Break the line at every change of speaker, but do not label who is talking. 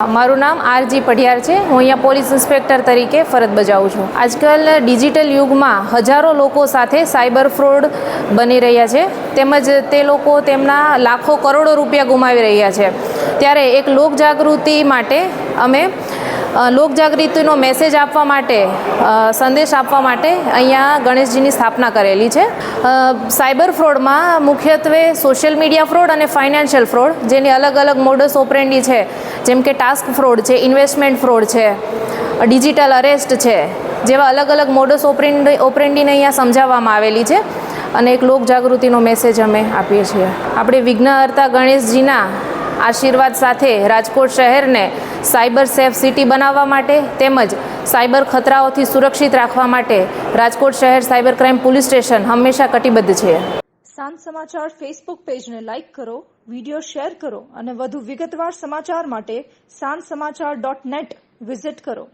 મારું નામ આરજી પઢિયાર છે। હું અહીંયા પોલીસ ઇન્સ્પેક્ટર તરીકે ફરજ બજાવું છું। આજકાલ ડિજિટલ યુગમાં હજારો લોકો સાથે સાયબર ફ્રોડ બની રહ્યા છે, તેમજ તે લોકો તેમના લાખો કરોડો રૂપિયા ગુમાવી રહ્યા છે। ત્યારે એક લોકજાગૃતિ માટે અમે લોકજાગૃતિનો મેસેજ આપવા માટે, સંદેશ આપવા માટે અહીંયા ગણેશજીની સ્થાપના કરેલી છે। સાયબર ફ્રોડમાં મુખ્યત્વે સોશિયલ મીડિયા ફ્રોડ અને ફાઇનાન્શિયલ ફ્રોડ, જેની અલગ અલગ મોડસ ઓપરેન્ડી છે, જેમ કે ટાસ્ક ફ્રોડ છે, ઇન્વેસ્ટમેન્ટ ફ્રોડ છે, ડિજિટલ અરેસ્ટ છે, જેવા અલગ અલગ મોડસ ઓપરેન્ડીને અહીંયા સમજાવવામાં આવેલી છે અને એક લોકજાગૃતિનો મેસેજ અમે આપીએ છીએ। આપણે વિઘ્નહર્તા ગણેશજીના આશીર્વાદ સાથે રાજકોટ શહેરને સાયબર સેફ સિટી બનાવવા માટે તેમજ સાયબર ખતરાઓથી સુરક્ષિત રાખવા માટે રાજકોટ શહેર સાયબર ક્રાઇમ પોલીસ સ્ટેશન હંમેશા કટિબદ્ધ છે।
સાંજ સમાચાર ફેસબુક પેજને લાઇક કરો, વિડીયો શેર કરો અને વધુ વિગતવાર સમાચાર માટે sanssamachar.net વિઝિટ કરો।